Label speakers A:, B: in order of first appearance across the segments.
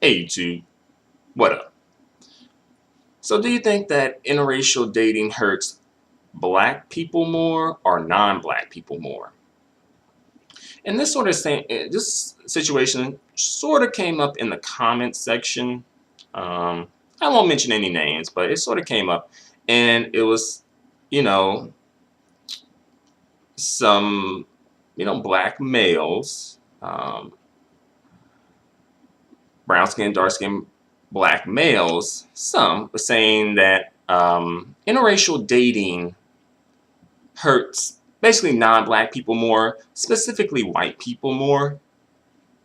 A: Hey YouTube, what up? So do you think that interracial dating hurts black people more or non-black people more? And this situation sort of came up in the comments section. Um, I won't mention any names, but it sort of came up, and it was, you know, some, black males, brown skin, dark skin, black males, some were saying that interracial dating hurts basically non-black people more, specifically white people more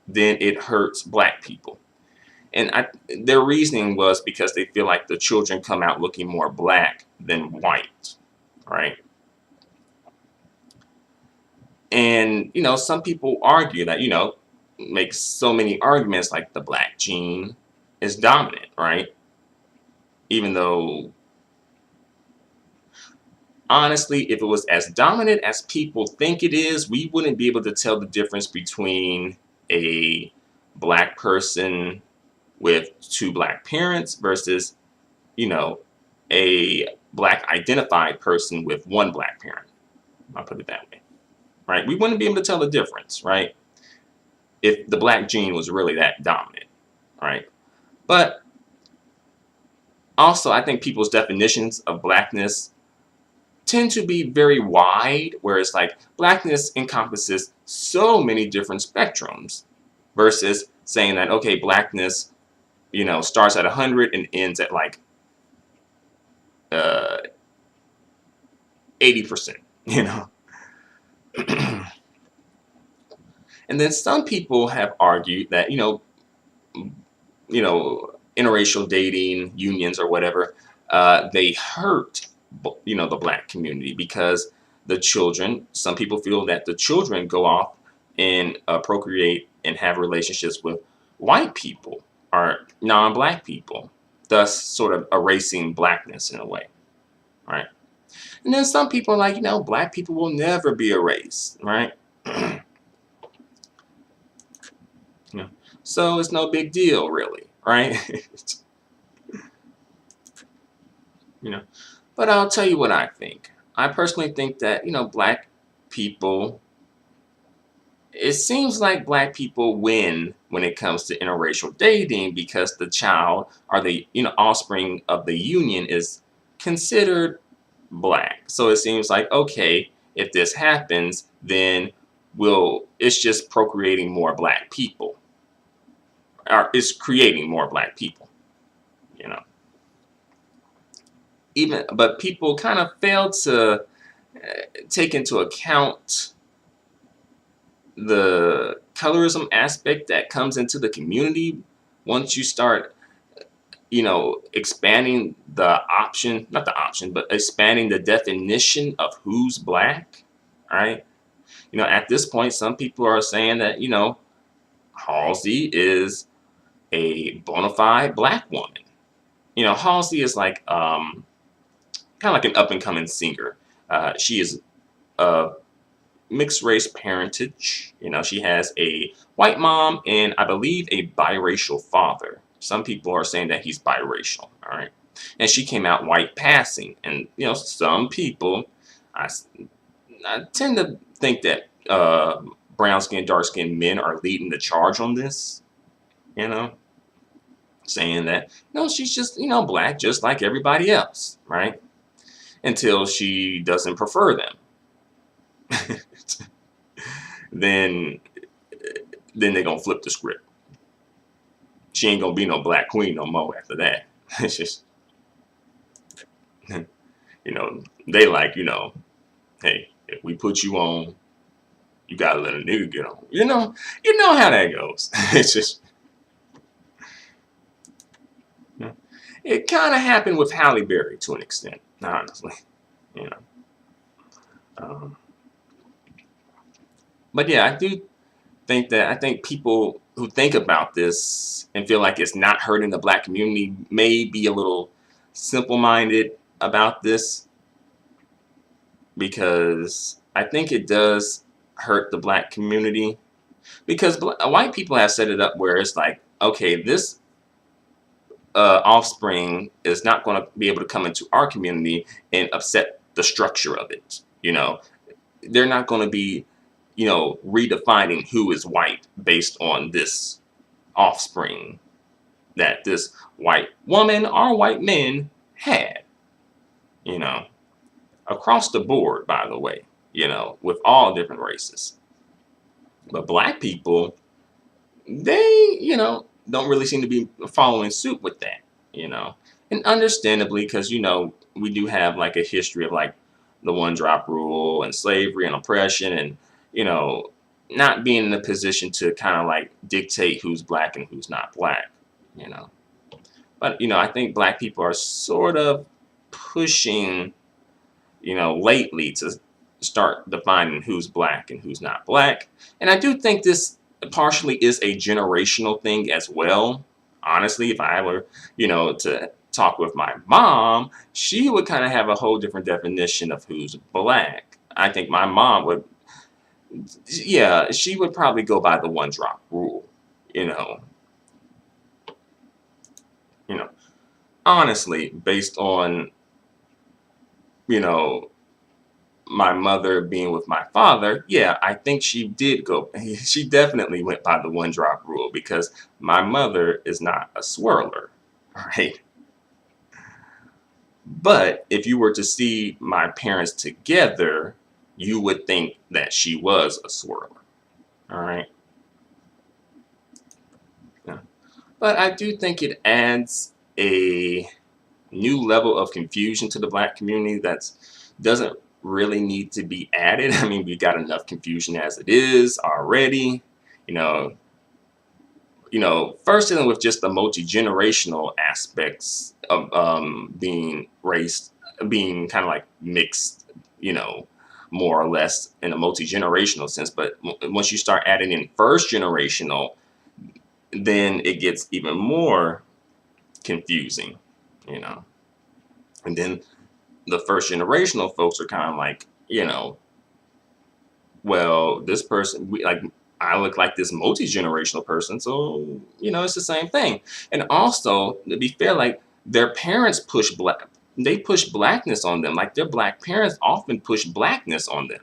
A: than it hurts black people. And their reasoning was because they feel like the children come out looking more black than white, right? And some people argue that make so many arguments like the black gene is dominant, right? Even though honestly, if it was as dominant as people think it is, we wouldn't be able to tell the difference between a black person with two black parents versus, you know, a black identified person with one black parent. I'll put it that way, right? We wouldn't be able to tell the difference, right? If the black gene was really that dominant, right? But also, I think people's definitions of blackness tend to be very wide, where it's like blackness encompasses so many different spectrums versus saying that, okay, blackness, starts at 100 and ends at like uh, 80%, you know. And then some people have argued that, interracial dating unions or whatever, they hurt, the black community because some people feel that the children go off and procreate and have relationships with white people or non-black people, thus sort of erasing blackness in a way, right? And then some people are like, black people will never be erased, right? Yeah. So it's no big deal, really, right? you know. But I'll tell you what I think. I personally think that, black people, it seems like black people win when it comes to interracial dating because the child or the, offspring of the union is considered black. So it seems like, okay, if this happens, then it's just procreating more black people, or it's creating more black people, you know. But people kind of fail to take into account the colorism aspect that comes into the community once you start, expanding not the option, but expanding the definition of who's black, right? At this point, some people are saying that, Halsey is a bona fide black woman. Halsey is like kind of like an up and coming singer. She is of mixed race parentage. She has a white mom and I believe a biracial father. Some people are saying that he's biracial. All right, and she came out white passing, and some people, I, I tend to think that brown skinned, dark skinned men are leading the charge on this. You know, saying that no, she's just black, just like everybody else, right? Until she doesn't prefer them. then then they're gonna flip the script. She ain't gonna be no black queen no more after that. It's just they like, hey, if we put you on, you gotta let a nigga get on. You know how that goes. It's just it kind of happened with Halle Berry to an extent, honestly. You know. Um, but yeah, I think people who think about this and feel like it's not hurting the black community may be a little simple-minded about this because I think it does hurt the black community because white people have set it up where it's like, okay, this offspring is not going to be able to come into our community and upset the structure of it. They're not going to be, redefining who is white based on this offspring that this white woman or white men had, you know, across the board, by the way, with all different races. But black people, they, don't really seem to be following suit with that, and understandably, because, we do have like a history of like the one drop rule and slavery and oppression and, not being in a position to kind of like dictate who's black and who's not black, you know. But, I think black people are sort of pushing, lately to start defining who's black and who's not black. And I do think this partially is a generational thing as well. Honestly, if I were, to talk with my mom, she would kind of have a whole different definition of who's black. I think my mom would, yeah, she would probably go by the one drop rule, you know. Honestly, based on, my mother being with my father, yeah, I think she did go, she definitely went by the one drop rule because my mother is not a swirler, right? But if you were to see my parents together, you would think that she was a swirler, all right? Yeah. But I do think it adds a new level of confusion to the black community that doesn't really need to be added. I mean, we got enough confusion as it is already. First dealing with just the multi-generational aspects of being kind of like mixed, more or less in a multi-generational sense. But once you start adding in first generational, then it gets even more confusing, and then the first generational folks are kind of like, well, this person, I look like this multi-generational person, so, it's the same thing. And also, to be fair, like, their parents push blackness on them. Like, their black parents often push blackness on them,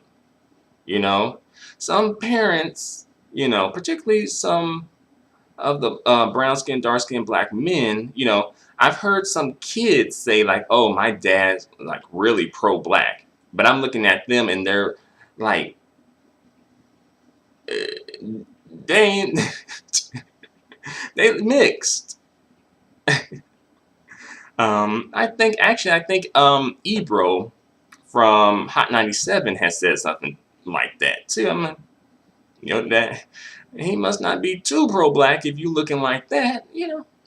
A: Some parents, particularly some of the brown-skinned, dark-skinned black men, I've heard some kids say like, oh, my dad's like really pro-black. But I'm looking at them and they're like, they ain't, they mixed. I think Ebro from Hot 97 has said something like that too. I'm like, that he must not be too pro-black if you looking like that,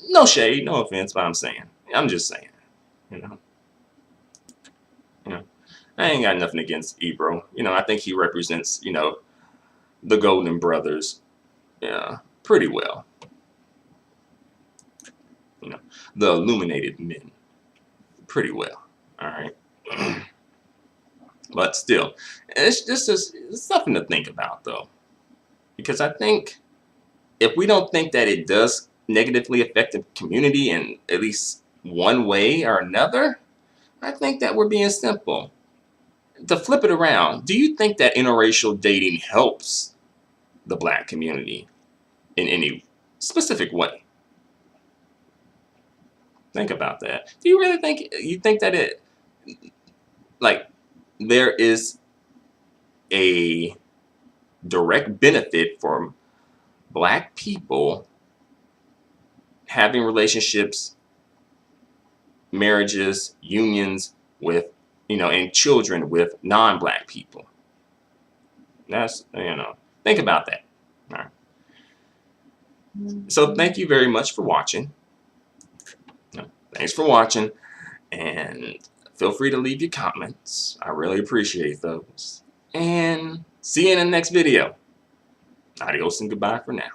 A: No shade, no offense, but I'm just saying, you know. I ain't got nothing against Ebro. I think he represents, the Golden Brothers, yeah, pretty well. The illuminated men, pretty well. All right. But still, it's something to think about, though. Because I think if we don't think that it does negatively affect the community in at least one way or another, I think that we're being simple. To flip it around, do you think that interracial dating helps the black community in any specific way? Think about that. Do you really think that it, like, there is a direct benefit for black people having relationships, marriages, unions with, and children with non-black people? That's, think about that. All right. So thank you very much for watching. Thanks for watching, and feel free to leave your comments. I really appreciate those. And see you in the next video. Adios and goodbye for now.